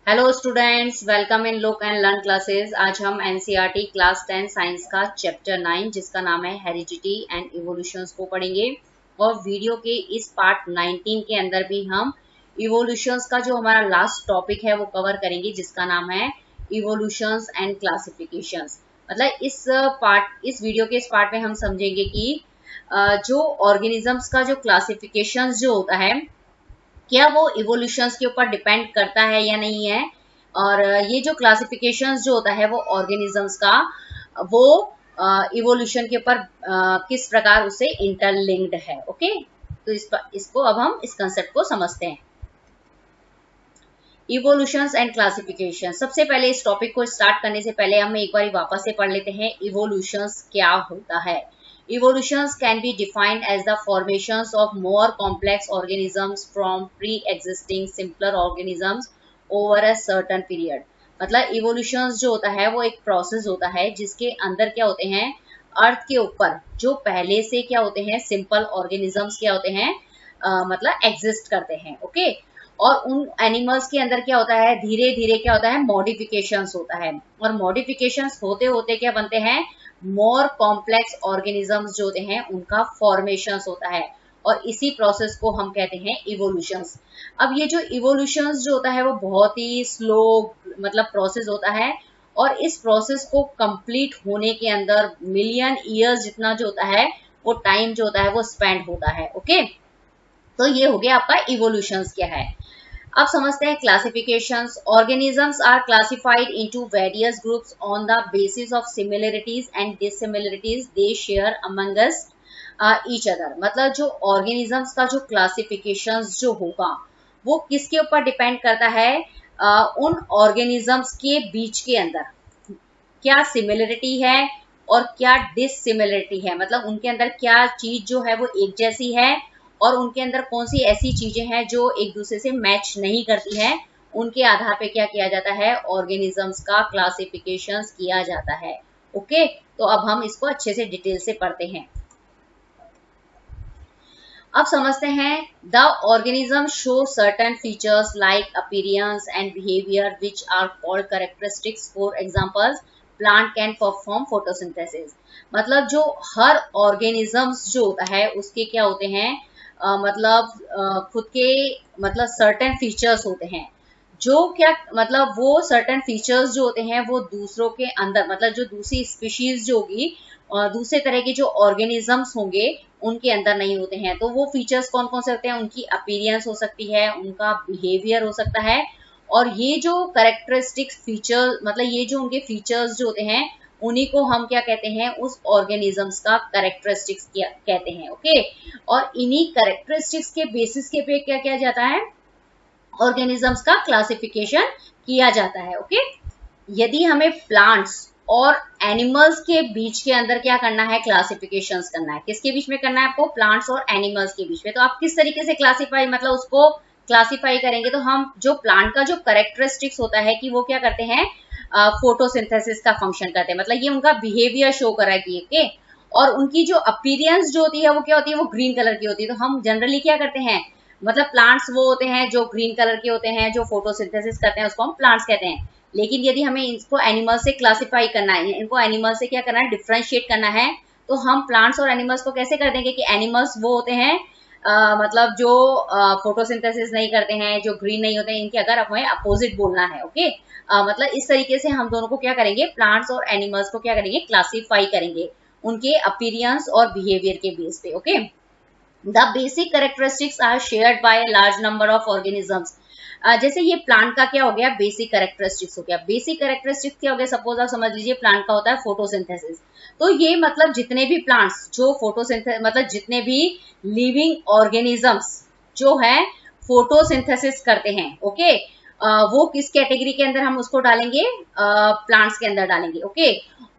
Hello students, welcome in look and learn classes. आज हम NCERT class 10 science का chapter 9 जिसका नाम है हेरिडिटी एंड इवोल्यूशंस को पढ़ेंगे। और वीडियो के इस पार्ट 19 के अंदर भी हम इवोल्यूशंस का जो हमारा लास्ट टॉपिक है वो कवर करेंगे, जिसका नाम है इवोल्यूशंस एंड क्लासिफिकेशंस। मतलब इस वीडियो के इस पार्ट में हम समझेंगे कि जो ऑर्गेनिजम्स का जो क्लासिफिकेशंस जो होता है, क्या वो इवोल्यूशंस के ऊपर डिपेंड करता है या नहीं है। और ये जो क्लासिफिकेशंस जो होता है वो ऑर्गेनिजम्स का, वो इवोल्यूशन के ऊपर किस प्रकार उससे इंटरलिंक्ड है। ओके, तो इसको अब हम इस कंसेप्ट को समझते हैं। Evolutions and classification. सबसे पहले इस टॉपिक को स्टार्ट करने से पहले हम एक बार वापस से पढ़ लेते हैं इवोल्यूशंस क्या होता है। Evolutions can be defined as the formations of more complex organisms from pre-existing simpler organisms over a certain period। मतलब evolutions जो होता है वो एक प्रोसेस होता है जिसके अंदर क्या होते हैं, अर्थ के ऊपर जो पहले से क्या होते हैं सिंपल ऑर्गेनिजम्स क्या होते हैं, मतलब एग्जिस्ट करते हैं। ओके, और उन एनिमल्स के अंदर क्या होता है, धीरे धीरे क्या होता है, मॉडिफिकेशंस होता है। और मॉडिफिकेशंस होते होते क्या बनते हैं, मोर कॉम्प्लेक्स ऑर्गेनिजम्स जो होते हैं उनका फॉर्मेशंस होता है। और इसी प्रोसेस को हम कहते हैं इवोल्यूशंस। अब ये जो इवोल्यूशंस जो होता है वो बहुत ही स्लो मतलब प्रोसेस होता है। और इस प्रोसेस को कंप्लीट होने के अंदर मिलियन ईयर्स जितना जो होता है वो टाइम जो होता है वो स्पेंड होता है। ओके, तो ये हो गया आपका इवोल्यूशंस क्या है। अब समझते हैं classifications. Organisms are classified into various groups on the basis of similarities and dissimilarities they share amongst each other. मतलब जो ऑर्गेनिजम्स का जो क्लासिफिकेशंस जो होगा वो किसके ऊपर डिपेंड करता है, उन ऑर्गेनिजम्स के बीच के अंदर क्या सिमिलरिटी है और क्या डिसिमिलरिटी है। मतलब उनके अंदर क्या चीज जो है वो एक जैसी है और उनके अंदर कौन सी ऐसी चीजें हैं जो एक दूसरे से मैच नहीं करती है। उनके आधार पे क्या किया जाता है, ऑर्गेनिजम्स का क्लासिफिकेशन किया जाता है। ओके, तो अब हम इसको अच्छे से डिटेल से पढ़ते हैं। अब समझते हैं, the organism show certain features like appearance and behaviour which are called characteristics. For examples, plant can perform photosynthesis. मतलब जो हर ऑर्गेनिजम्स जो होता है उसके क्या होते हैं, खुद के मतलब सर्टेन फीचर्स होते हैं। जो क्या मतलब वो सर्टेन फीचर्स जो होते हैं वो दूसरों के अंदर, मतलब जो दूसरी स्पीशीज जो होगी और दूसरे तरह के जो ऑर्गेनिजम्स होंगे उनके अंदर नहीं होते हैं। तो वो फीचर्स कौन कौन से होते हैं, उनकी अपीयरेंस हो सकती है, उनका बिहेवियर हो सकता है। और ये जो कैरेक्टरिस्टिक्स फीचर, मतलब ये जो उनके फीचर्स जो होते हैं उन्हीं को हम क्या कहते हैं, उस ऑर्गेनिजम्स का कैरेक्टरिस्टिक्स कहते हैं। ओके, और इन्हीं कैरेक्टरिस्टिक्स के बेसिस के पे क्या किया जाता है, ऑर्गेनिजम्स का क्लासिफिकेशन किया जाता है। ओके, यदि हमें प्लांट्स और एनिमल्स के बीच के अंदर क्या करना है, क्लासिफिकेशंस करना है। किसके बीच में करना है आपको, प्लांट्स और एनिमल्स के बीच में। तो आप किस तरीके से क्लासिफाई मतलब उसको क्लासिफाई करेंगे, तो हम जो प्लांट का जो कैरेक्टरिस्टिक्स होता है कि वो क्या करते हैं, फोटोसिंथेसिस का फंक्शन करते हैं। मतलब ये उनका बिहेवियर शो कर रहा है कि ओके। और उनकी जो अपीयरेंस जो होती है वो क्या होती है, वो ग्रीन कलर की होती है। तो हम जनरली क्या करते हैं, मतलब प्लांट्स वो होते हैं जो ग्रीन कलर के होते हैं, जो फोटोसिंथेसिस करते हैं उसको हम प्लांट्स कहते हैं। लेकिन यदि हमें इसको एनिमल से क्लासिफाई करना है, इनको एनिमल से क्या करना है, डिफ्रेंशिएट करना है, तो हम प्लांट्स और एनिमल्स को कैसे कर देंगे कि एनिमल्स वो होते हैं मतलब जो फोटोसिंथेसिस नहीं करते हैं, जो ग्रीन नहीं होते हैं, इनके अगर हमें अपोजिट बोलना है। ओके, मतलब इस तरीके से हम दोनों को क्या करेंगे, प्लांट्स और एनिमल्स को क्या करेंगे, क्लासीफाई करेंगे उनके अपीयरेंस और बिहेवियर के बेस पे। Okay, the basic characteristics are shared by large number of organisms. जैसे ये प्लांट का क्या हो गया, बेसिक कैरेक्टरिस्टिक्स हो गया। बेसिक कैरेक्टरिस्टिक्स क्या हो गया, सपोज आप समझ लीजिए प्लांट का होता है फोटोसिंथेसिस। तो ये मतलब जितने भी प्लांट्स जो फोटोसिंथेसिस, मतलब जितने भी लिविंग ऑर्गेनिजम्स जो है फोटोसिंथेसिस करते हैं। ओके, वो किस कैटेगरी के अंदर हम उसको डालेंगे, प्लांट्स के अंदर डालेंगे। ओके,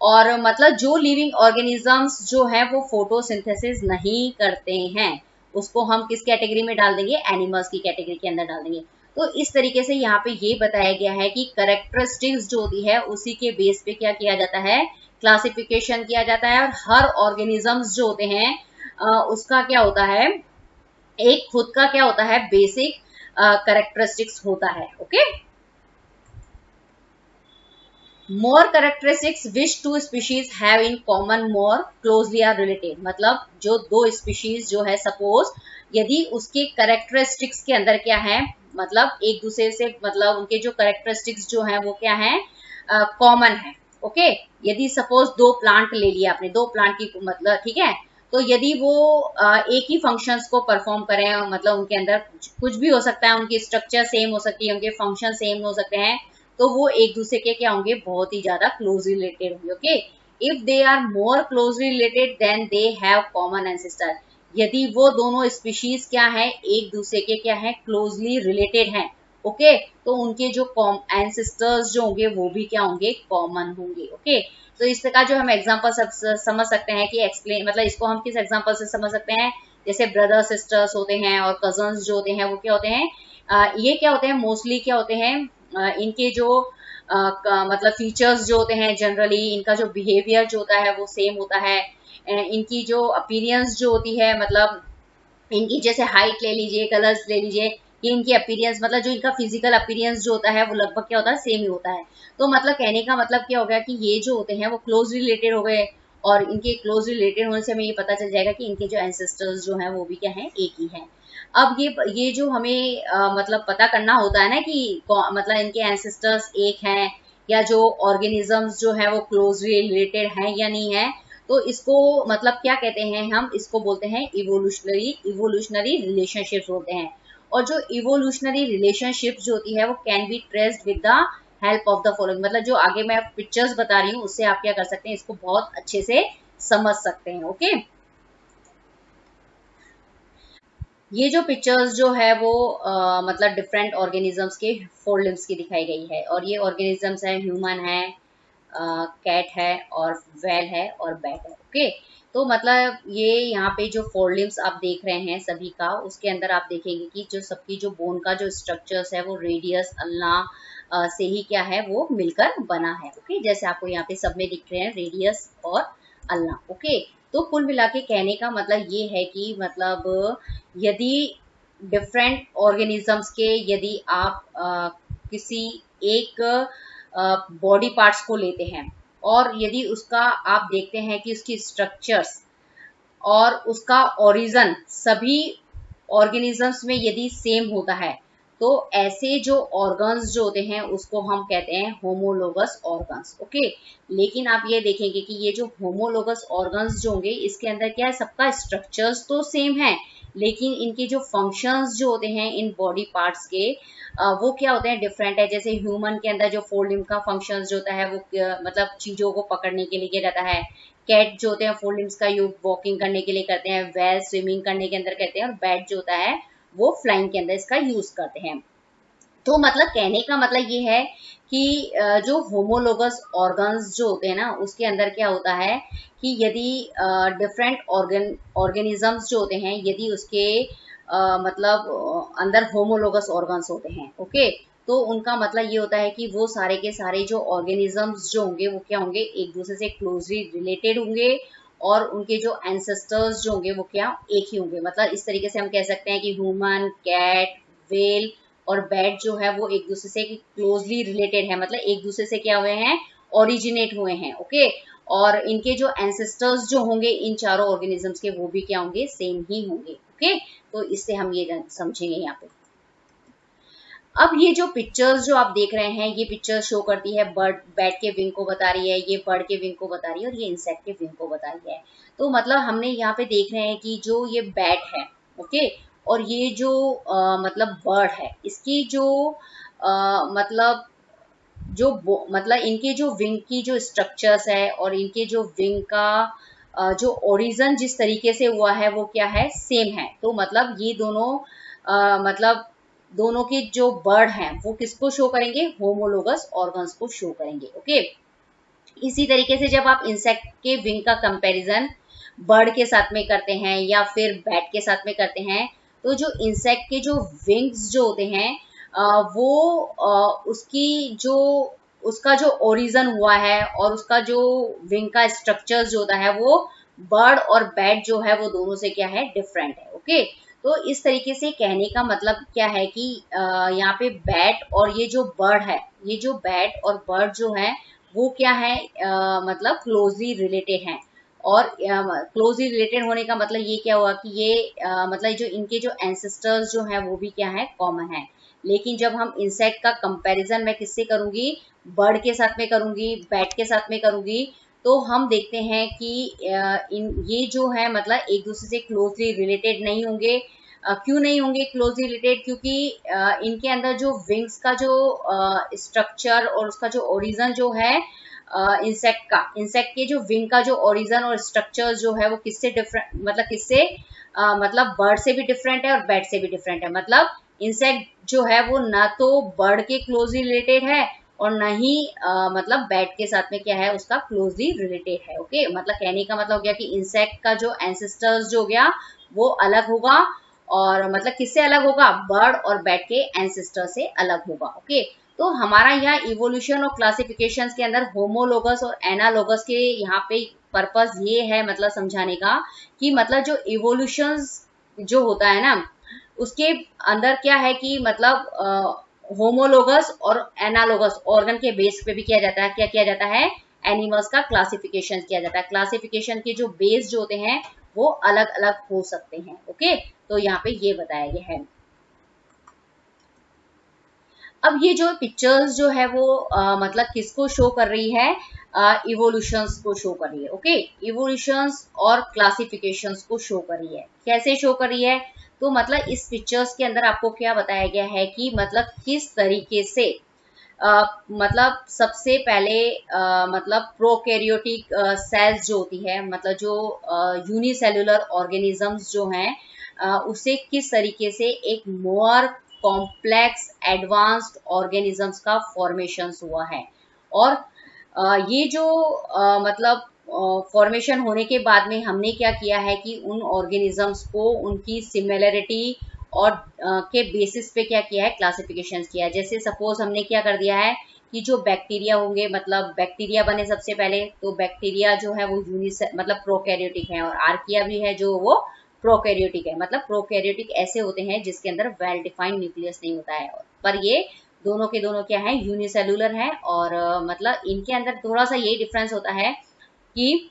और मतलब जो लिविंग ऑर्गेनिजम्स जो है वो फोटोसिंथेसिस नहीं करते हैं उसको हम किस कैटेगरी में डाल देंगे, एनिमल्स की कैटेगरी के अंदर डाल देंगे। तो इस तरीके से यहाँ पे ये बताया गया है कि कैरेक्टरिस्टिक्स जो होती है उसी के बेस पे क्या किया जाता है, क्लासिफिकेशन किया जाता है। और हर ऑर्गेनिजम्स जो होते हैं उसका क्या होता है, एक खुद का क्या होता है, बेसिक कैरेक्टरिस्टिक्स होता है। Okay, more characteristics which two species have in common more closely are related, मतलब जो दो स्पीशीज जो है, सपोज यदि उसके करेक्टरिस्टिक्स के अंदर क्या है, मतलब एक दूसरे से, मतलब उनके जो करेक्टरिस्टिक्स जो है वो क्या है, कॉमन है। ओके, यदि सपोज दो प्लांट ले लिया आपने, दो प्लांट की मतलब, ठीक है, तो यदि वो एक ही फंक्शंस को परफॉर्म करें, मतलब उनके अंदर कुछ भी हो सकता है, उनकी स्ट्रक्चर सेम हो सकती है, उनके फंक्शन सेम हो सकते हैं, तो वो एक दूसरे के क्या होंगे, बहुत ही ज्यादा क्लोजली रिलेटेड होंगे। Okay, if they are more closely related then they have common ancestor, यदि वो दोनों स्पीशीज क्या है, एक दूसरे के क्या है, क्लोजली रिलेटेड हैं। ओके, तो उनके जो एंसेस्टर्स जो होंगे वो भी क्या होंगे, कॉमन होंगे। ओके, तो इस प्रकार जो हम एग्जांपल समझ सकते हैं कि एक्सप्लेन, मतलब इसको हम किस एग्जांपल से समझ सकते हैं, जैसे ब्रदर सिस्टर्स होते हैं और कजन्स जो होते हैं वो क्या होते हैं, ये क्या होते हैं, मोस्टली क्या होते हैं, इनके जो मतलब फीचर्स जो होते हैं, जनरली इनका जो बिहेवियर जो होता है वो सेम होता है, इनकी जो अपीयरेंस जो होती है, मतलब इनकी जैसे हाइट ले लीजिए, कलर्स ले लीजिए, ये इनकी अपीयरेंस, मतलब जो इनका फिजिकल अपीयरेंस जो होता है वो लगभग क्या होता है, सेम ही होता है। तो मतलब कहने का मतलब क्या हो गया कि ये जो होते हैं वो क्लोज रिलेटेड हो गए, और इनके क्लोज रिलेटेड होने से हमें ये पता चल जाएगा कि इनके जो एंसेस्टर्स जो हैं वो भी क्या है, एक ही है। अब ये जो हमें मतलब पता करना होता है ना कि मतलब इनके एंसेस्टर्स एक हैं, या जो ऑर्गेनिजम्स जो है वो क्लोजली रिलेटेड हैं या नहीं है, तो इसको मतलब क्या कहते हैं, हम इसको बोलते हैं इवोल्यूशनरी रिलेशनशिप बोलते हैं। और जो इवोल्यूशनरी रिलेशनशिप जो होती है वो can be traced with the help of the following, मतलब जो आगे मैं पिक्चर्स बता रही हूँ उससे आप क्या कर सकते हैं, इसको बहुत अच्छे से समझ सकते हैं। ओके, ये जो पिक्चर्स जो है वो मतलब डिफरेंट ऑर्गेनिजम्स के फोर लिम्स की दिखाई गई है, और ये ऑर्गेनिजम्स है, ह्यूमन है, कैट है, और वेल है, और बैट है। ओके, तो मतलब ये यहाँ पे जो फोर लिम्स आप देख रहे हैं सभी का, उसके अंदर आप देखेंगे कि जो सबकी जो बोन का जो स्ट्रक्चर्स है वो रेडियस, अल्ना से ही क्या है वो मिलकर बना है। ओके, जैसे आपको यहाँ पे सब में दिख रहे हैं रेडियस और अल्ना। ओके, तो कुल मिला के कहने का मतलब ये है कि मतलब यदि डिफरेंट ऑर्गेनिजम्स के, यदि आप किसी एक बॉडी पार्ट्स को लेते हैं, और यदि उसका आप देखते हैं कि उसकी स्ट्रक्चर्स और उसका ओरिजिन सभी ऑर्गेनिजम्स में यदि सेम होता है, तो ऐसे जो ऑर्गन्स जो होते हैं उसको हम कहते हैं होमोलोगस ऑर्गन्स। ओके, लेकिन आप ये देखेंगे कि ये जो होमोलोगस ऑर्गन्स जो होंगे, इसके अंदर क्या है, सबका स्ट्रक्चर्स तो सेम है, लेकिन इनके जो फंक्शंस जो होते हैं इन बॉडी पार्ट्स के, वो क्या होते हैं, डिफरेंट है। जैसे ह्यूमन के अंदर जो फोर लिम्ब का फंक्शंस जो होता है वो मतलब चीजों को पकड़ने के लिए रहता है। कैट जो होते हैं फोर लिम्स का यूज वॉकिंग करने के लिए करते हैं, वेल स्विमिंग करने के अंदर करते हैं, और बैट जो होता है वो फ्लाइंग के अंदर इसका यूज करते हैं। तो मतलब कहने का मतलब ये है कि जो होमोलोगस ऑर्गन्स जो होते हैं ना, उसके अंदर क्या होता है कि यदि डिफरेंट ऑर्गेनिजम्स जो होते हैं, यदि उसके मतलब अंदर होमोलोगस ऑर्गन्स होते हैं, ओके, तो उनका मतलब ये होता है कि वो सारे के सारे जो ऑर्गेनिजम्स जो होंगे वो क्या होंगे, एक दूसरे से क्लोजली रिलेटेड होंगे, और उनके जो एंसेस्टर्स जो होंगे वो क्या, एक ही होंगे। मतलब इस तरीके से हम कह सकते हैं कि ह्यूमन, कैट, वेल और बैट जो है वो एक दूसरे से क्लोजली रिलेटेड है, मतलब एक दूसरे से क्या हुए हैं, ओरिजिनेट हुए हैं। ओके, और इनके जो एंसेस्टर्स जो होंगे इन चारों ऑर्गेनिजम्स के, वो भी क्या होंगे, सेम ही होंगे। ओके, तो इससे हम ये समझेंगे यहाँ पे। अब ये जो पिक्चर्स जो आप देख रहे हैं, ये पिक्चर शो करती है बर्ड, बैट के विंग को बता रही है, ये बर्ड के विंग को बता रही है, और ये इंसेक्ट के विंग को बता रही है। तो मतलब हमने यहाँ पे देख रहे हैं कि जो ये बैट है, ओके, और ये जो मतलब बर्ड है, इसकी जो मतलब मतलब इनके जो विंग की जो स्ट्रक्चर्स है, और इनके जो विंग का जो ओरिजिन जिस तरीके से हुआ है वो क्या है, सेम है। तो मतलब ये दोनों मतलब दोनों के जो बर्ड हैं वो किसको शो करेंगे, होमोलोगस ऑर्गन्स को शो करेंगे। ओके, इसी तरीके से जब आप इंसेक्ट के विंग का कंपैरिजन बर्ड के साथ में करते हैं या फिर बैट के साथ में करते हैं, तो जो इंसेक्ट के जो विंग्स जो होते हैं वो उसकी जो उसका जो ओरिजिन हुआ है, और उसका जो विंग का स्ट्रक्चर जो होता है वो बर्ड और बैट जो है वो दोनों से क्या है, डिफरेंट है। ओके, तो इस तरीके से कहने का मतलब क्या है कि यहाँ पे बैट और ये जो बर्ड है, ये जो बैट और बर्ड जो है वो क्या है, मतलब क्लोजली रिलेटेड हैं। और क्लोजली रिलेटेड होने का मतलब ये क्या हुआ कि ये मतलब जो इनके जो एंसेस्टर्स जो हैं वो भी क्या है, कॉमन है। लेकिन जब हम इंसेक्ट का कंपैरिजन मैं किससे करूंगी, बर्ड के साथ में करूंगी, बैट के साथ में करूंगी, तो हम देखते हैं कि ये जो है मतलब एक दूसरे से क्लोजली रिलेटेड नहीं होंगे। क्यों नहीं होंगे क्लोजली रिलेटेड, क्योंकि इनके अंदर जो विंग्स का जो स्ट्रक्चर और उसका जो ओरिजिन जो है इंसेक्ट के जो विंग का जो ओरिजिन और स्ट्रक्चर जो है वो किससे डिफरेंट, मतलब किससे मतलब बर्ड से भी डिफरेंट है और बैट से भी डिफरेंट है। मतलब इंसेक्ट जो है वो ना तो बर्ड के क्लोजली रिलेटेड है और न ही मतलब बैट के साथ में क्या है, उसका क्लोजली रिलेटेड है। ओके, मतलब कहने का मतलब हो गया कि इंसेक्ट का जो एंसेस्टर्स जो हो गया वो अलग होगा, और मतलब किससे अलग होगा, बर्ड और बैट के एंसेस्टर से अलग होगा। ओके, तो हमारा यहाँ इवोल्यूशन और क्लासिफिकेशन के अंदर होमोलोगस और एनालोगस के यहाँ पे पर्पस ये है मतलब समझाने का कि मतलब जो इवोल्यूशन जो होता है ना उसके अंदर क्या है कि मतलब होमोलोगस और एनालोगस ऑर्गन के बेस पे भी किया जाता है, क्या किया जाता है, एनिमल्स का क्लासिफिकेशन किया जाता है। क्लासिफिकेशन के जो बेस जो होते हैं वो अलग अलग हो सकते हैं। ओके, तो यहाँ पे ये बताया गया है। अब ये जो पिक्चर्स जो है वो मतलब किसको शो कर रही है, इवोल्यूशंस को शो कर रही है। ओके, इवोल्यूशंस और क्लासिफिकेशंस को शो कर रही है। कैसे शो कर रही है, तो मतलब इस पिक्चर्स के अंदर आपको क्या बताया गया है कि मतलब किस तरीके से मतलब सबसे पहले मतलब प्रोकैरियोटिक सेल्स जो होती है, मतलब जो यूनिसेलुलर ऑर्गेनिजम्स जो हैं उसे किस तरीके से एक मोर कॉम्प्लेक्स एडवांस्ड ऑर्गेनिजम्स का फॉर्मेशन हुआ है। और ये जो मतलब फॉर्मेशन होने के बाद में हमने क्या किया है कि उन ऑर्गेनिजम्स को उनकी सिमिलरिटी और के बेसिस पे क्या किया है, क्लासिफिकेशन किया है। जैसे सपोज हमने क्या कर दिया है कि जो बैक्टीरिया होंगे, मतलब बैक्टीरिया बने सबसे पहले, तो बैक्टीरिया जो है वो मतलब प्रोकैरियोटिक है, और आर्किया भी है जो वो प्रोकैरियोटिक है। मतलब प्रोकैरियोटिक ऐसे होते हैं जिसके अंदर वेल डिफाइंड न्यूक्लियस नहीं होता है, पर ये दोनों के दोनों क्या है, यूनिसेलुलर है। और मतलब इनके अंदर थोड़ा सा यही डिफरेंस होता है कि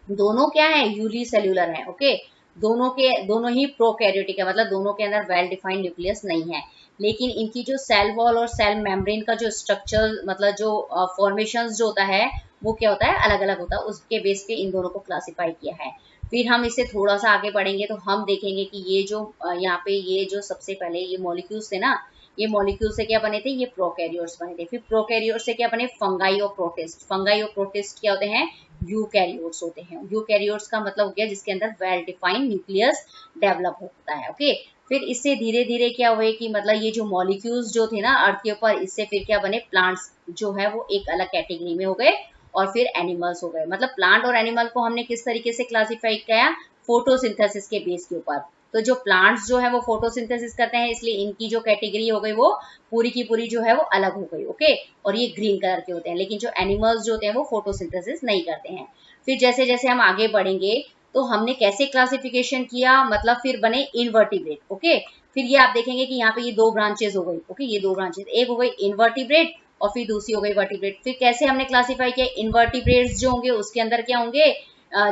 दोनों क्या है, यूनिसेल्युलर है। ओके, दोनों ही प्रोकैरियोटिक है, मतलब दोनों के अंदर वेल डिफाइंड न्यूक्लियस नहीं है। लेकिन इनकी जो सेल वॉल और सेल मेम्ब्रेन का जो स्ट्रक्चर, मतलब जो फॉर्मेशंस जो होता है वो क्या होता है, अलग अलग होता है। उसके बेस पे इन दोनों को क्लासिफाई किया है। फिर हम इससे थोड़ा सा आगे बढ़ेंगे तो हम देखेंगे कि ये जो यहाँ पे ये जो सबसे पहले ये मॉलिक्यूल्स थे ना, ये मॉलिक्यूल से क्या बने थे, ये प्रोकैरियोट्स बने थे। फिर प्रोकैरियोट्स से क्या बने, फंगाई और प्रोटिस्ट। फंगाई और प्रोटिस्ट क्या होते हैं, यूकैरियोट्स होते हैं। यूकैरियोट्स का मतलब हो गया जिसके अंदर वेल डिफाइंड न्यूक्लियस डेवलप होता है। ओके, फिर इससे धीरे धीरे क्या हुए कि मतलब ये जो मॉलिक्यूल्स जो थे ना अर्थ के ऊपर, इससे फिर क्या बने, प्लांट्स जो है वो एक अलग कैटेगरी में हो गए, और फिर एनिमल्स हो गए। मतलब प्लांट और एनिमल को हमने किस तरीके से क्लासिफाई किया, फोटोसिंथेसिस के बेस के ऊपर। तो जो प्लांट्स जो है वो फोटोसिंथेसिस करते हैं, इसलिए इनकी जो कैटेगरी हो गई वो पूरी की पूरी जो है वो अलग हो गई। ओके, और ये ग्रीन कलर के होते हैं। लेकिन जो एनिमल्स जो होते हैं वो फोटोसिंथेसिस नहीं करते हैं। फिर जैसे जैसे हम आगे बढ़ेंगे तो हमने कैसे क्लासिफिकेशन किया, मतलब फिर बने इनवर्टिब्रेट। ओके, फिर ये आप देखेंगे कि यहाँ पे ये दो ब्रांचेस हो गई। ओके, ये दो ब्रांचेस, एक हो गई इनवर्टिब्रेट और फिर दूसरी हो गई वर्टिब्रेट। फिर कैसे हमने क्लासिफाई किया, इनवर्टिब्रेट्स जो होंगे उसके अंदर क्या होंगे,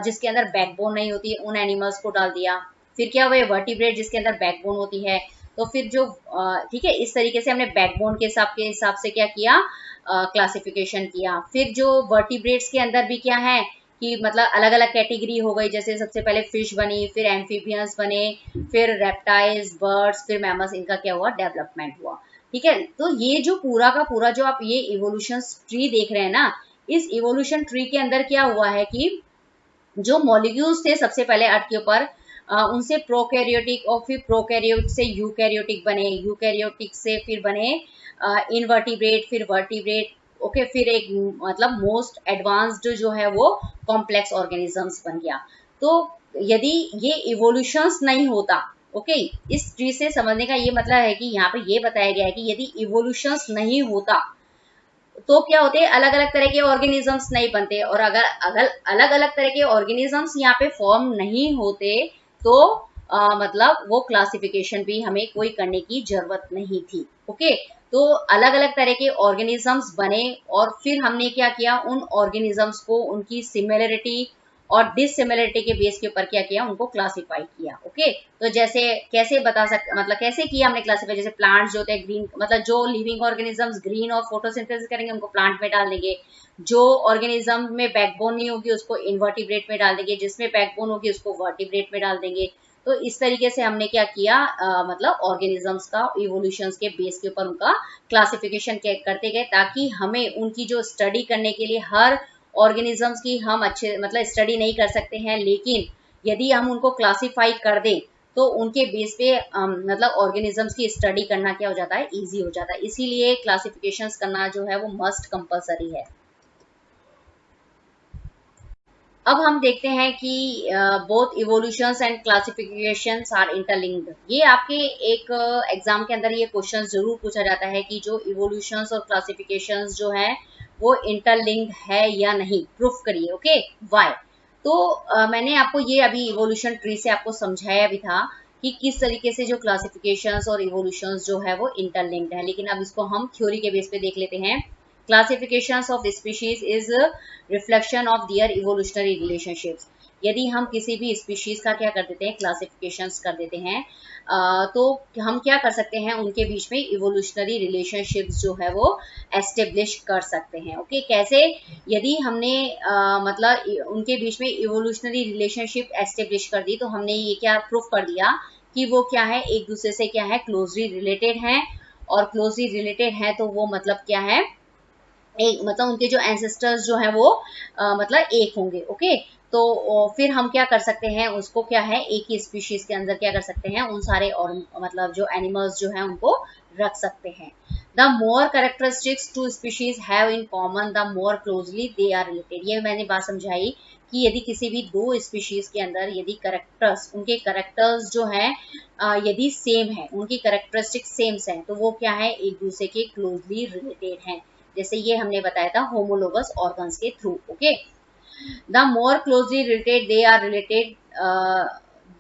जिसके अंदर बैकबोन नहीं होती है उन एनिमल्स को डाल दिया। फिर क्या हुए, वर्टिब्रेट जिसके अंदर बैकबोन होती है। तो फिर जो ठीक है, इस तरीके से हमने बैकबोन के हिसाब से क्या किया, क्लासिफिकेशन किया। फिर जो वर्टिब्रेट्स के अंदर भी क्या है कि मतलब अलग अलग कैटेगरी हो गई। जैसे सबसे पहले फिश बनी, फिर एम्फीबियंस बने, फिर रेप्टाइल्स, बर्ड्स, फिर मैमल्स, इनका क्या हुआ, डेवलपमेंट हुआ। ठीक है, तो ये जो पूरा का पूरा जो आप ये इवोल्यूशन ट्री देख रहे हैं ना, इस इवोल्यूशन ट्री के अंदर क्या हुआ है कि जो मॉलिक्यूल्स थे सबसे पहले अर्थ के ऊपर, उनसे प्रोकैरियोटिक और फिर प्रोकैरियोट से यूकैरियोटिक बने, यूकैरियोटिक से फिर बने इनवर्टिब्रेट, फिर वर्टिब्रेट। ओके, फिर एक मतलब मोस्ट एडवांस्ड जो है वो कॉम्प्लेक्स ऑर्गेनिजम्स बन गया। तो यदि ये इवोल्यूशंस नहीं होता, ओके, इस ट्री से समझने का ये मतलब है कि यहाँ पे ये बताया गया है कि यदि इवोल्यूशंस नहीं होता तो क्या होते, अलग अलग तरह के ऑर्गेनिजम्स नहीं बनते। और अगर अगर अलग अलग तरह के ऑर्गेनिजम्स यहाँ पे फॉर्म नहीं होते तो मतलब वो क्लासिफिकेशन भी हमें कोई करने की जरूरत नहीं थी। ओके, तो अलग अलग तरह के ऑर्गेनिजम्स बने और फिर हमने क्या किया, उन ऑर्गेनिजम्स को उनकी सिमिलरिटी और डिसिमिलरिटी के बेस के ऊपर क्या किया, उनको क्लासिफाई किया। ओके, तो जैसे कैसे बता सकते, मतलब कैसे किया हमने क्लासिफाई, जैसे प्लांट्स जो होते हैं ग्रीन, मतलब जो लिविंग ऑर्गेनिजम्स ग्रीन और फोटोसिंथेसिस करेंगे उनको प्लांट में डाल देंगे, जो ऑर्गेनिज्म में बैकबोन नहीं होगी उसको इनवर्टिब्रेट में डाल देंगे, जिसमें बैकबोन होगी उसको वर्टिब्रेट में डाल देंगे। तो इस तरीके से हमने क्या किया, मतलब ऑर्गेनिजम्स का इवोल्यूशंस के बेस के ऊपर उनका क्लासिफिकेशन करते गए, ताकि हमें उनकी जो स्टडी करने के लिए, हर ऑर्गेनिजम्स की हम अच्छे मतलब स्टडी नहीं कर सकते हैं, लेकिन यदि हम उनको क्लासिफाई कर दें तो उनके बेस पे मतलब ऑर्गेनिजम्स की स्टडी करना क्या हो जाता है, इजी हो जाता है। इसीलिए क्लासिफिकेशंस करना जो है वो मस्ट कंपलसरी है। अब हम देखते हैं कि both evolutions and classifications are interlinked. ये आपके एक एग्जाम के अंदर ये क्वेश्चन जरूर पूछा जाता है कि जो इवोल्यूशंस और क्लासिफिकेशंस जो है वो इंटरलिंक्ड है या नहीं, प्रूफ करिए। Okay, why. तो मैंने आपको ये अभी इवोल्यूशन ट्री से आपको समझाया भी था कि किस तरीके से जो क्लासिफिकेशंस और इवोल्यूशंस जो है वो इंटरलिंक्ड है, लेकिन अब इसको हम थ्योरी के बेस पे देख लेते हैं। Classifications of species is reflection of their evolutionary relationships. यदि हम किसी भी स्पीशीज का क्या कर देते हैं, क्लासिफिकेशंस कर देते हैं, तो हम क्या कर सकते हैं, उनके बीच में इवोल्यूशनरी रिलेशनशिप्स जो है वो एस्टेब्लिश कर सकते हैं। ओके, कैसे, यदि हमने मतलब उनके बीच में इवोल्यूशनरी रिलेशनशिप एस्टेब्लिश कर दी, तो हमने ये क्या प्रूफ कर दिया कि वो क्या है, एक दूसरे से क्या है, क्लोजली रिलेटेड हैं। और क्लोजली रिलेटेड है तो वो मतलब क्या है, एक मतलब उनके जो एंसेस्टर्स जो हैं वो मतलब एक होंगे। ओके, तो फिर हम क्या कर सकते हैं, उसको क्या है, एक ही स्पीशीज के अंदर क्या कर सकते हैं, उन सारे और मतलब जो एनिमल्स जो हैं उनको रख सकते हैं। The more characteristics two species have in common the more closely they are related. ये मैंने बात समझाई कि यदि किसी भी दो स्पीशीज के अंदर यदि करेक्टर्स, उनके करेक्टर्स जो हैं यदि सेम है, उनकी करेक्टरिस्टिक्स सेम है, तो वो क्या है, एक दूसरे के क्लोजली रिलेटेड हैं। जैसे ये हमने बताया था होमोलोगस ऑर्गन्स के थ्रू। Okay, the more closely related they are related,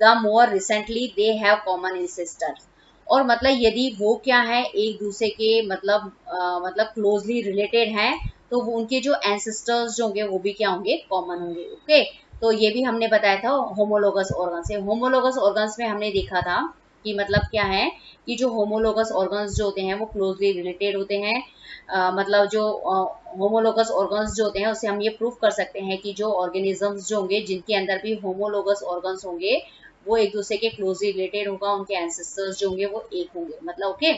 the more recently they have common ancestors. और मतलब यदि वो क्या है, एक दूसरे के मतलब क्लोजली रिलेटेड हैं, तो वो उनके जो एंसेस्टर्स जो होंगे वो भी क्या होंगे, कॉमन होंगे। ओके, तो ये भी हमने बताया था होमोलोगस ऑर्गन्स से। होमोलोगस ऑर्गन्स में हमने देखा था कि मतलब क्या है, कि जो होमोलोगस ऑर्गन्स जो होते हैं वो क्लोजली रिलेटेड होते हैं। मतलब जो होमोलोगस ऑर्गन्स जो होते हैं उससे हम ये प्रूफ कर सकते हैं कि जो ऑर्गेनिजम्स जो होंगे जिनके अंदर भी होमोलोगस ऑर्गन्स होंगे वो एक दूसरे के क्लोजली रिलेटेड होगा, उनके एंसेस्टर्स जो होंगे वो एक होंगे, मतलब okay.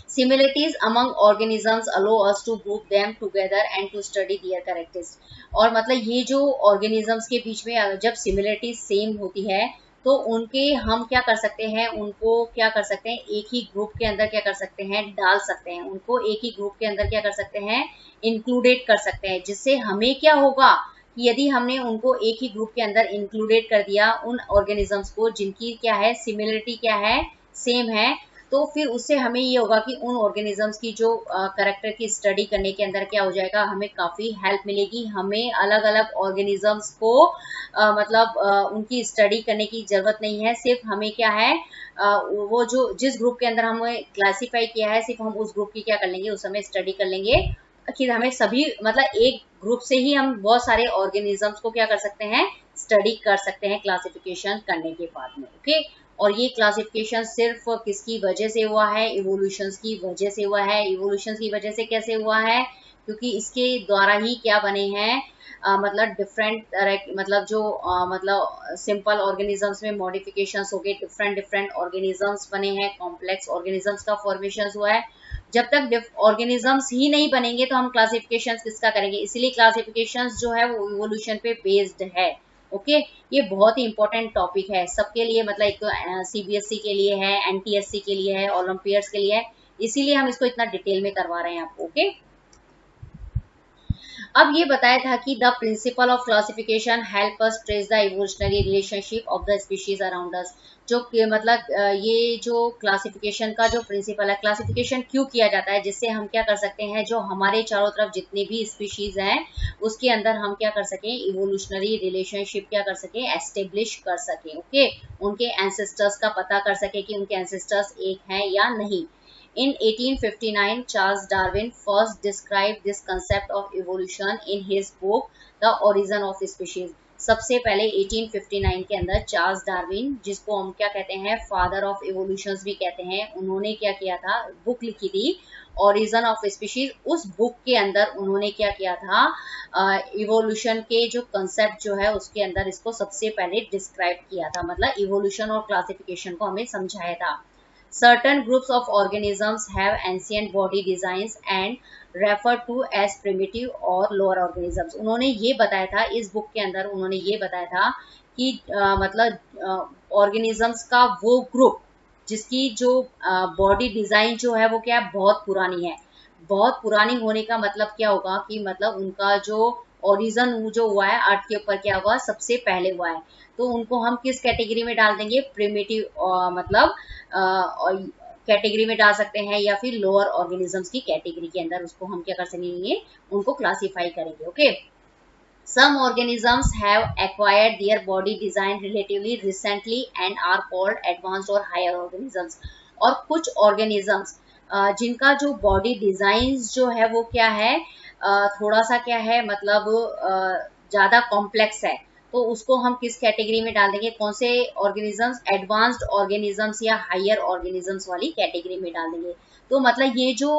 Similarities among organisms allow us to group them together and to study their characteristics। और मतलब ये जो organisms के बीच में जब similarities सेम होती है तो उनके हम क्या कर सकते हैं, उनको क्या कर सकते हैं, एक ही ग्रुप के अंदर क्या कर सकते हैं, डाल सकते हैं, उनको एक ही ग्रुप के अंदर क्या कर सकते हैं, इंक्लूडेट कर सकते हैं। जिससे हमें क्या होगा कि यदि हमने उनको एक ही ग्रुप के अंदर इंक्लूडेट कर दिया उन ऑर्गेनिजम्स को जिनकी क्या है, सिमिलरिटी क्या है, सेम है, तो फिर उससे हमें ये होगा कि उन ऑर्गेनिजम्स की जो करेक्टर की स्टडी करने के अंदर क्या हो जाएगा, हमें काफ़ी हेल्प मिलेगी। हमें अलग अलग ऑर्गेनिजम्स को मतलब उनकी स्टडी करने की ज़रूरत नहीं है। सिर्फ हमें क्या है, वो जो जिस ग्रुप के अंदर हमें क्लासीफाई किया है, सिर्फ हम उस ग्रुप की क्या कर लेंगे, उस समय स्टडी कर लेंगे। कि हमें सभी मतलब एक ग्रुप से ही हम बहुत सारे ऑर्गेनिजम्स को क्या कर सकते हैं, स्टडी कर सकते हैं क्लासिफिकेशन करने के बाद में। ओके, और ये क्लासिफिकेशन सिर्फ किसकी वजह से हुआ है, इवोल्यूशंस की वजह से हुआ है। इवोल्यूशंस की वजह से कैसे हुआ है, क्योंकि इसके द्वारा ही क्या बने हैं, मतलब डिफरेंट तरह, मतलब जो मतलब सिंपल ऑर्गेनिजम्स में मॉडिफिकेशंस हो गए, डिफरेंट डिफरेंट ऑर्गेनिजम्स बने हैं, कॉम्प्लेक्स ऑर्गेनिजम्स का फॉर्मेशन हुआ है। जब तक ऑर्गेनिजम्स ही नहीं बनेंगे तो हम क्लासिफिकेशंस किसका करेंगे, इसीलिए क्लासिफिकेशंस जो है वो इवोल्यूशन पे बेस्ड है। ओके, ये बहुत ही इंपॉर्टेंट टॉपिक है सबके लिए, मतलब एक तो सीबीएसई के लिए है, एनटीएससी के लिए है, ओलंपियड्स के लिए है, इसीलिए हम इसको इतना डिटेल में करवा रहे हैं आपको। ओके, अब ये बताया था कि the principle of classification help us trace the evolutionary relationship of the species around us. जो मतलब ये जो क्लासिफिकेशन का जो प्रिंसिपल है, क्लासिफिकेशन क्यों किया जाता है, जिससे हम क्या कर सकते हैं, जो हमारे चारों तरफ जितने भी स्पीशीज हैं उसके अंदर हम क्या कर सकें, इवोल्यूशनरी रिलेशनशिप क्या कर सकें, एस्टेब्लिश कर सकें। ओके, उनके एंसेस्टर्स का पता कर सकें कि उनके एंसेस्टर्स एक हैं या नहीं। In 1859, Charles Darwin first described this concept of evolution in his book The Origin of Species। सबसे पहले 1859 के अंदर चार्ल्स डार्विन, जिसको हम क्या कहते हैं, फादर ऑफ इवोल्यूशन भी कहते हैं, उन्होंने क्या किया था, बुक लिखी थी ओरिजिन ऑफ स्पीशीज। उस बुक के अंदर उन्होंने क्या किया था, इवोल्यूशन के जो कंसेप्ट जो है उसके अंदर इसको सबसे पहले डिस्क्राइब किया था, मतलब इवोल्यूशन और क्लासिफिकेशन को हमें समझाया था। Certain groups of organisms have ancient body designs and referred to as primitive or lower organisms। उन्होंने ये बताया था, इस बुक के अंदर उन्होंने ये बताया था कि मतलब ऑर्गेनिजम्स का वो ग्रुप जिसकी जो बॉडी डिजाइन जो है वो क्या है, बहुत पुरानी है। बहुत पुरानी होने का मतलब क्या होगा कि मतलब उनका जो ओरिजिन जो हुआ है अर्थ के ऊपर क्या हुआ, सबसे पहले हुआ है। तो उनको हम किस कैटेगरी में डाल देंगे, प्रिमिटिव मतलब कैटेगरी में डाल सकते हैं, या फिर लोअर ऑर्गेनिजम्स की कैटेगरी के अंदर उसको हम क्या कर सकेंगे, उनको क्लासिफाई करेंगे। Okay, some organisms have acquired their body design relatively recently and are called advanced or higher organisms। और कुछ organisms जिनका जो बॉडी डिजाइन जो है वो क्या है, थोड़ा सा क्या है, मतलब ज्यादा कॉम्प्लेक्स है, तो उसको हम किस कैटेगरी में डाल देंगे, कौन से ऑर्गेनिजम्स, एडवांस्ड ऑर्गेनिजम्स या हायर ऑर्गेनिजम्स वाली कैटेगरी में डाल देंगे। तो मतलब ये जो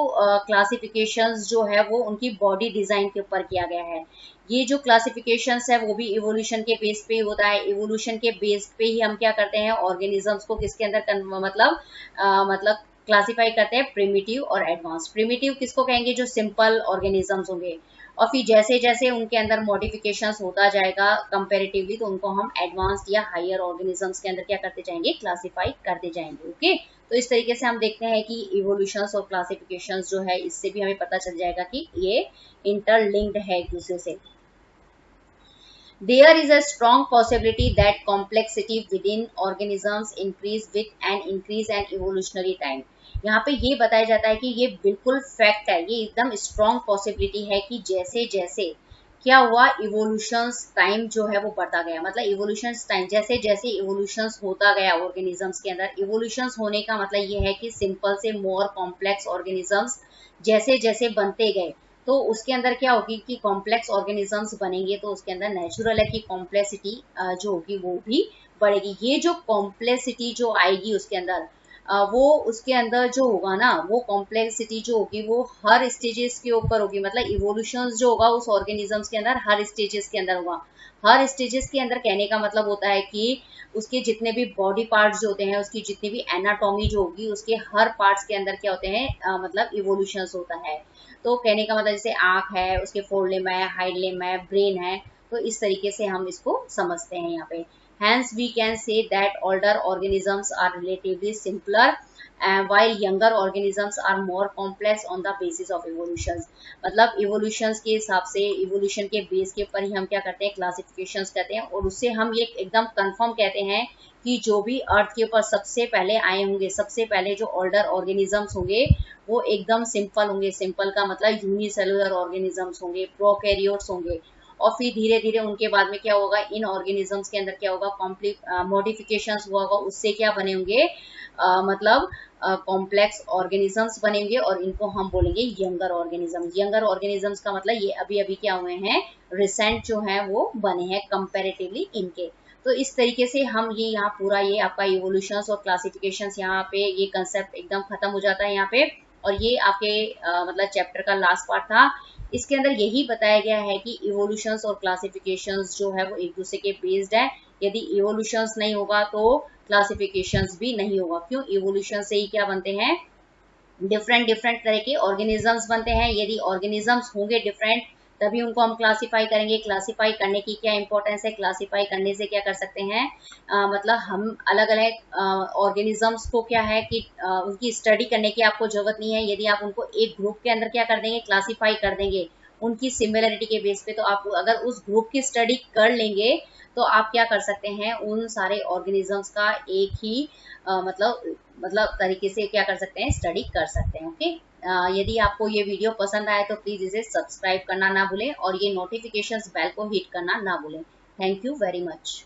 क्लासिफिकेशंस जो है वो उनकी बॉडी डिजाइन के ऊपर किया गया है। ये जो क्लासिफिकेशंस है वो भी इवोल्यूशन के बेस पे होता है। इवोल्यूशन के बेस पे ही हम क्या करते हैं, ऑर्गेनिजम्स को किसके अंदर मतलब क्लासिफाई करते हैं, प्रिमिटिव और एडवांस। प्रिमिटिव किसको कहेंगे, जो सिंपल ऑर्गेनिजम्स होंगे, और फिर जैसे जैसे उनके अंदर मॉडिफिकेशंस होता जाएगा कंपैरेटिवली, तो उनको हम एडवांस्ड या हायर ऑर्गेनिजम्स के अंदर क्या करते जाएंगे, क्लासिफाई करते जाएंगे। ओके, तो इस तरीके से हम देखते हैं कि इवोल्यूशंस और क्लासिफिकेशंस जो है, इससे भी हमें पता चल जाएगा कि ये इंटरलिंक्ड है एक दूसरे से। There is a strong possibility that complexity within organisms increase with an increase in evolutionary time। यहाँ पे ये बताया जाता है कि ये बिल्कुल फैक्ट है, ये एकदम स्ट्रॉन्ग पॉसिबिलिटी है कि जैसे जैसे क्या हुआ, इवोल्यूशंस टाइम जो है वो बढ़ता गया, मतलब इवोल्यूशंस टाइम जैसे जैसे इवोल्यूशंस होता गया ऑर्गेनिजम्स के अंदर। इवोल्यूशंस होने का मतलब ये है कि सिंपल से मोर कॉम्प्लेक्स ऑर्गेनिजम्स जैसे जैसे बनते गए, तो उसके अंदर क्या होगी कि कॉम्प्लेक्स ऑर्गेनिजम्स बनेंगे, तो उसके अंदर नेचुरल है कि कॉम्प्लेक्सिटी जो होगी वो भी बढ़ेगी। ये जो कॉम्प्लेक्सिटी जो आएगी उसके अंदर, वो उसके अंदर जो होगा ना, वो कॉम्प्लेक्सिटी जो होगी वो हर स्टेजेस के ऊपर होगी, मतलब इवोल्यूशन जो होगा उस ऑर्गेनिजम्स के अंदर हर स्टेजेस के अंदर होगा। हर स्टेजेस के अंदर कहने का मतलब होता है कि उसके जितने भी बॉडी पार्ट्स जो होते हैं, उसकी जितनी भी एनाटॉमी जो होगी, उसके हर पार्ट्स के अंदर क्या होते हैं, मतलब इवोल्यूशंस होता है। तो कहने का मतलब जैसे आंख है, उसके फोर लिम्ब है, हाइंड लिम्ब है, ब्रेन है, तो इस तरीके से हम इसको समझते हैं यहाँ पे। Hence we can say that older organisms are relatively simpler while younger organisms are more complex on the basis of evolutions। मतलब evolutions के हिसाब से, evolution के बेस के ऊपर ही हम क्या करते हैं, क्लासिफिकेशंस करते हैं, और उससे हम ये एकदम कंफर्म कहते हैं कि जो भी अर्थ के ऊपर सबसे पहले आए होंगे, सबसे पहले जो ओल्डर ऑर्गेनिजम्स होंगे वो एकदम सिंपल होंगे। सिंपल का मतलब यूनिसेलुलर ऑर्गेनिजम्स होंगे, प्रोकैरियोट्स होंगे, और फिर धीरे धीरे उनके बाद में क्या होगा, इन ऑर्गेनिजम्स के अंदर क्या होगा, मॉडिफिकेशंस हुआ होगा, उससे क्या बने होंगे, मतलब कॉम्प्लेक्स ऑर्गेनिजम्स बनेंगे, और इनको हम बोलेंगे यंगर ऑर्गेनिजम्स। यंगर ऑर्गेनिजम्स का मतलब ये अभी अभी क्या हुए हैं, रिसेंट जो हैं वो बने हैं कंपैरेटिवली इनके। तो इस तरीके से हम ये यहाँ पूरा ये आपका इवोल्यूशंस और क्लासिफिकेशंस यहाँ पे ये कंसेप्ट एकदम खत्म हो जाता है यहाँ पे। और ये आपके मतलब चैप्टर का लास्ट पार्ट था। इसके अंदर यही बताया गया है कि इवोल्यूशंस और क्लासिफिकेशंस जो है वो एक दूसरे के बेस्ड है। यदि इवोल्यूशंस नहीं होगा तो क्लासिफिकेशंस भी नहीं होगा। क्यों, इवोल्यूशन से ही क्या बनते हैं, डिफरेंट डिफरेंट तरह के ऑर्गेनिजम्स बनते हैं। यदि ऑर्गेनिजम्स होंगे डिफरेंट, तभी उनको हम क्लासिफाई करेंगे। क्लासिफाई करने की क्या इंपॉर्टेंस है, क्लासिफाई करने से क्या कर सकते हैं, मतलब हम अलग अलग ऑर्गेनिजम्स को क्या है कि उनकी स्टडी करने की आपको जरूरत नहीं है। यदि आप उनको एक ग्रुप के अंदर क्या कर देंगे, क्लासिफाई कर देंगे, उनकी सिमिलरिटी के बेस पे, तो आप अगर उस ग्रुप की स्टडी कर लेंगे तो आप क्या कर सकते हैं, उन सारे ऑर्गेनिजम्स का एक ही मतलब तरीके से क्या कर सकते हैं, स्टडी कर सकते हैं। ओके, यदि आपको ये वीडियो पसंद आए तो प्लीज इसे सब्सक्राइब करना ना भूलें और ये नोटिफिकेशंस बेल को हिट करना ना भूलें। Thank you very much.